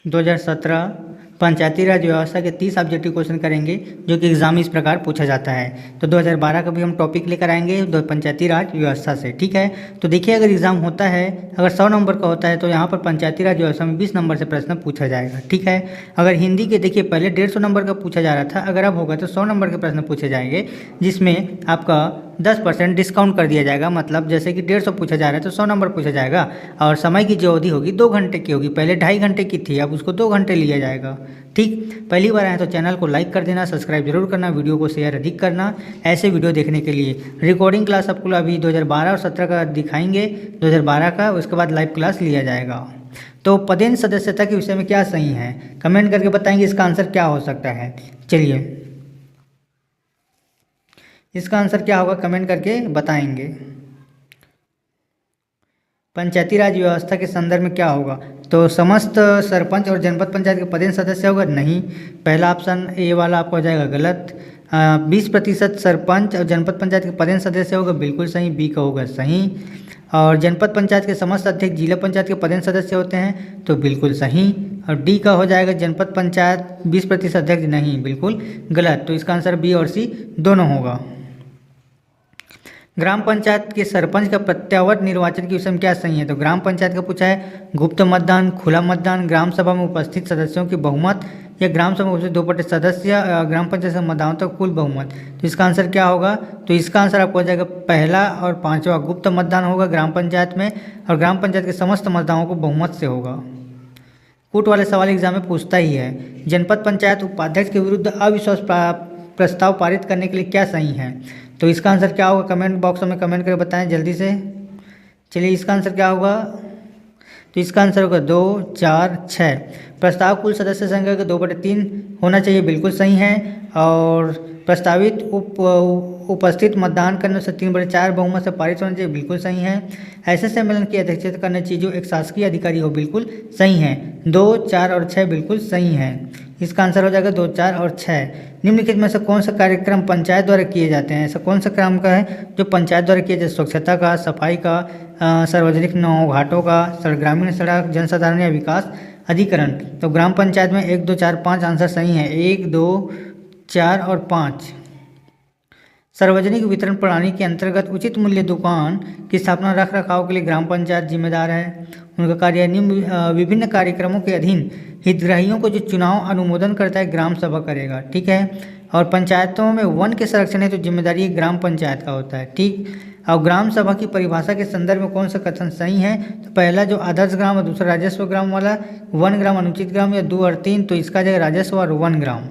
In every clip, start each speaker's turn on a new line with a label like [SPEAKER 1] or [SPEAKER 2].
[SPEAKER 1] 2017 पंचायती राज व्यवस्था के 30 objective question करेंगे जो कि एग्जाम में इस प्रकार पूछा जाता है। तो 2012 का भी हम टॉपिक लेकर आएंगे पंचायती राज व्यवस्था से, ठीक है। तो देखिए, अगर एग्जाम होता है, अगर 100 नंबर का होता है तो यहाँ पर पंचायती राज व्यवस्था में 20 नंबर से प्रश्न पूछा जाएगा, ठीक है। अगर हिंदी के देखिए, पहले 150 नंबर का पूछा जा रहा था, अगर अब होगा तो 100 नंबर के प्रश्न पूछे जाएंगे, जिसमें आपका 10% डिस्काउंट कर दिया जाएगा। मतलब जैसे कि 150 पूछा जा रहा है तो 100 नंबर पूछा जाएगा, और समय की जो अवधि होगी 2 घंटे की होगी। पहले 2.5 घंटे की थी, अब उसको 2 घंटे लिया जाएगा, ठीक। पहली बार आए तो चैनल को लाइक कर देना, सब्सक्राइब जरूर करना, वीडियो को शेयर अधिक करना ऐसे वीडियो देखने के लिए। रिकॉर्डिंग क्लास आपको अभी 2012 और 17 का दिखाएंगे, 2012 का, उसके बाद लाइव क्लास लिया जाएगा। तो पदेन सदस्यता के विषय में क्या सही है, कमेंट करके बताएंगे इसका आंसर क्या हो सकता है। चलिए, इसका आंसर क्या होगा कमेंट करके बताएंगे। पंचायती राज व्यवस्था के संदर्भ में क्या होगा, तो समस्त सरपंच और जनपद पंचायत के पदेन सदस्य होगा, नहीं। पहला ऑप्शन ए वाला आपको हो जाएगा गलत। 20% सरपंच और जनपद पंचायत के पदेन सदस्य होगा, बिल्कुल सही, बी का होगा सही। और जनपद पंचायत के समस्त अध्यक्ष जिला पंचायत के पदेन सदस्य होते हैं, तो बिल्कुल सही। और डी का हो जाएगा जनपद पंचायत 20% अध्यक्ष, नहीं, बिल्कुल गलत। तो इसका आंसर बी और सी दोनों होगा। ग्राम पंचायत के सरपंच का प्रत्यावर्त निर्वाचन के विषय में क्या सही है, तो ग्राम पंचायत का पूछा है गुप्त मतदान, खुला मतदान, ग्राम सभा में उपस्थित सदस्यों की बहुमत, या ग्राम सभा में उपस्थित 2/3 सदस्य, ग्राम पंचायत से मतदाताओं का कुल बहुमत। तो इसका आंसर क्या होगा, तो इसका आंसर आपको हो जाएगा पहला और 5वां, गुप्त मतदान होगा ग्राम पंचायत में, और ग्राम पंचायत के समस्त मतदाताओं को बहुमत से होगा। कूट वाले सवाल एग्जाम में पूछता ही है। जनपद पंचायत उपाध्यक्ष के विरुद्ध अविश्वास प्रस्ताव पारित करने के लिए क्या सही है, तो इसका आंसर क्या होगा कमेंट बॉक्स में कमेंट करके बताएं जल्दी से। चलिए, इसका आंसर क्या होगा, तो इसका आंसर होगा 2, 4, 6। प्रस्ताव कुल सदस्य संख्या का 2/3 होना चाहिए, बिल्कुल सही है। और प्रस्तावित उपस्थित मतदान करने से 3/4 बहुमत से पारित होना चाहिए, बिल्कुल सही है। ऐसे सम्मेलन की अध्यक्षता करना चाहिए जो एक शासकीय अधिकारी हो, बिल्कुल सही है। 2, 4 और 6 बिल्कुल सही है। इसका आंसर हो जाएगा 2, 4 और 6। निम्नलिखित में से कौन सा कार्यक्रम पंचायत द्वारा किए जाते हैं, ऐसा कौन सा काम का है जो पंचायत द्वारा किया जाए, स्वच्छता का, सफाई का, सार्वजनिक नाव घाटों का, ग्रामीण सड़क, जनसाधारण या विकास अधिकरण। तो ग्राम पंचायत में 1, 2, 4, 5 आंसर सही है, 1, 2, 4 और 5। सार्वजनिक वितरण प्रणाली के अंतर्गत उचित मूल्य दुकान की स्थापना रख रखाव के लिए ग्राम पंचायत जिम्मेदार है। उनका कार्य निम्न विभिन्न कार्यक्रमों के अधीन हितग्राहियों को जो चुनाव अनुमोदन करता है ग्राम सभा करेगा, ठीक है। और पंचायतों में वन के संरक्षण है तो जिम्मेदारी ग्राम पंचायत का होता है, ठीक। और ग्राम सभा की परिभाषा के संदर्भ में कौन सा कथन सही है, तो पहला जो आदर्श ग्राम और दूसरा राजस्व ग्राम वाला, 1 ग्राम अनुचित ग्राम, या 2 और 3, तो इसका जगह राजस्व और 1 ग्राम।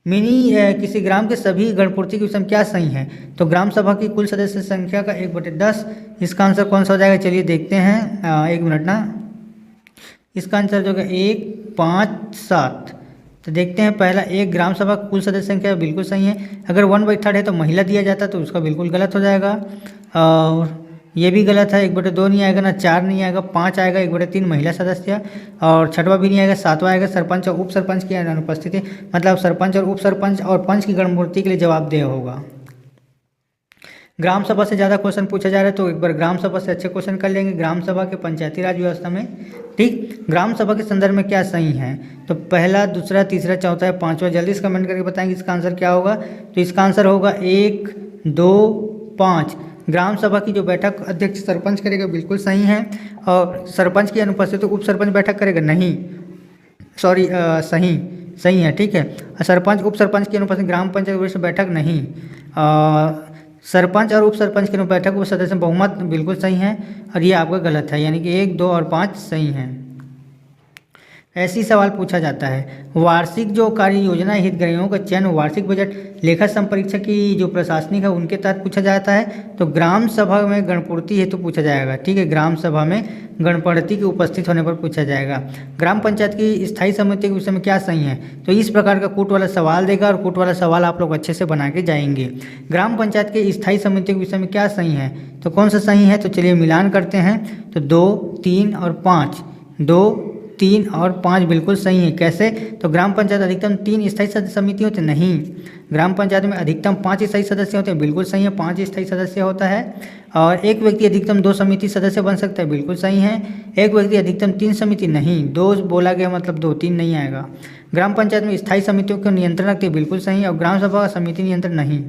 [SPEAKER 1] किसी ग्राम के सभी गणपूर्ति के विषय में क्या सही है, तो ग्राम सभा की कुल सदस्य संख्या का 1/10। इसका आंसर कौन सा हो जाएगा, चलिए देखते हैं, 1 मिनट ना। इसका आंसर जो है 1, 5, 7। तो देखते हैं, पहला 1 ग्राम सभा कुल सदस्य संख्या बिल्कुल सही है। अगर 1/3 है तो महिला दिया जाता तो उसका बिल्कुल गलत हो जाएगा, और ये भी गलत है। 1/2 नहीं आएगा, ना 4 नहीं आएगा, 5 आएगा, 1/3 महिला सदस्य, और 6वां भी नहीं आएगा, 7वां आएगा सरपंच और उप सरपंच की अनुपस्थिति, मतलब सरपंच और उप सरपंच और पंच की गणपूर्ति के लिए जवाबदेह होगा। ग्राम सभा से ज़्यादा क्वेश्चन पूछा जा रहा है तो एक बार ग्राम सभा से अच्छे क्वेश्चन कर लेंगे। ग्राम सभा के पंचायती राज व्यवस्था में, ठीक। ग्राम सभा के संदर्भ में क्या सही है, तो पहला, दूसरा, तीसरा, चौथा या 5वां, जल्दी से कमेंट करके बताएंगे इसका आंसर क्या होगा। तो इसका आंसर होगा 1, 2, 5। ग्राम सभा की जो बैठक अध्यक्ष सरपंच करेगा बिल्कुल सही है, और सरपंच की अनुपस्थिति उप सरपंच बैठक करेगा, नहीं, सॉरी, सही है, ठीक है। सरपंच उप सरपंच की अनुपस्थिति ग्राम पंचायत बैठक नहीं, सरपंच और उप सरपंच की बैठक उप सदस्य बहुमत बिल्कुल सही है, और ये आपका गलत है, यानी कि 1, 2 और 5 सही हैं। ऐसी सवाल पूछा जाता है। वार्षिक जो कार्य योजना हितग्राहियों का चयन वार्षिक बजट लेखा संपरीक्षा की जो प्रशासनिक है उनके तहत पूछा जाता है, तो ग्राम सभा में गणपूर्ति हेतु पूछा जाएगा, ठीक है। ग्राम सभा में गणपति के उपस्थित होने पर पूछा जाएगा। ग्राम पंचायत की स्थायी समिति के विषय में क्या सही है, तो इस प्रकार का कूट वाला सवाल देगा, और कूट वाला सवाल आप लोग अच्छे से बना के जाएंगे। ग्राम पंचायत के स्थायी समिति के विषय में क्या सही है, तो कौन सा सही है, तो चलिए मिलान करते हैं। तो 2, 3 और 5, 2, 3 और 5 बिल्कुल सही है। कैसे? तो ग्राम पंचायत अधिकतम 3 स्थायी समिति होते नहीं, ग्राम पंचायत में अधिकतम 5 स्थायी सदस्य होते हैं, बिल्कुल सही है, 5 स्थायी सदस्य होता है। और एक व्यक्ति अधिकतम 2 समिति सदस्य बन सकता है, बिल्कुल सही है। एक व्यक्ति अधिकतम 3 समिति नहीं, 2 बोला गया मतलब 2, 3 नहीं आएगा। ग्राम पंचायत में स्थायी समितियों को नियंत्रण रखती है, बिल्कुल सही है। और ग्राम सभा का समिति नियंत्रण नहीं।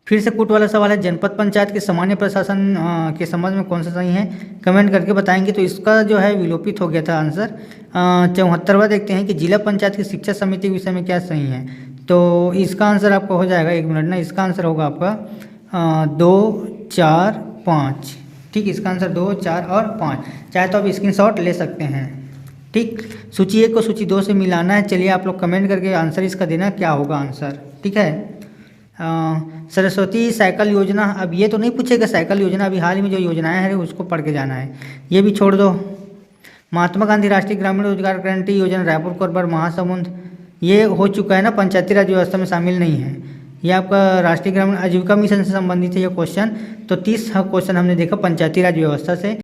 [SPEAKER 1] फिर से कूट वाला सवाल है, जनपद पंचायत के सामान्य प्रशासन के संबंध में कौन सा सही है, कमेंट करके बताएंगे। तो इसका जो है विलोपित हो गया था आंसर। 74वां देखते हैं कि जिला पंचायत की शिक्षा समिति के विषय में क्या सही है। तो इसका आंसर आपका हो जाएगा, 1 मिनट ना, इसका आंसर होगा आपका 2, 4, 5। ठीक, इसका आंसर 2, 4 और 5। चाहे तो आप स्क्रीनशॉट ले सकते हैं। ठीक, सूची 1 को सूची 2 से मिलाना है। चलिए आप लोग कमेंट करके आंसर इसका देना क्या होगा आंसर। ठीक है। सरस्वती साइकिल योजना, अब ये तो नहीं पूछेगा साइकिल योजना, अभी हाल ही में जो योजनाएं हैं उसको पढ़ के जाना है, ये भी छोड़ दो। महात्मा गांधी राष्ट्रीय ग्रामीण रोजगार गारंटी योजना रायपुर कोरबा महासमुंद, ये हो चुका है ना, पंचायती राज व्यवस्था में शामिल नहीं है। ये आपका राष्ट्रीय ग्रामीण आजीविका मिशन से संबंधित है ये क्वेश्चन। तो 30 क्वेश्चन हमने देखा पंचायती राज व्यवस्था से।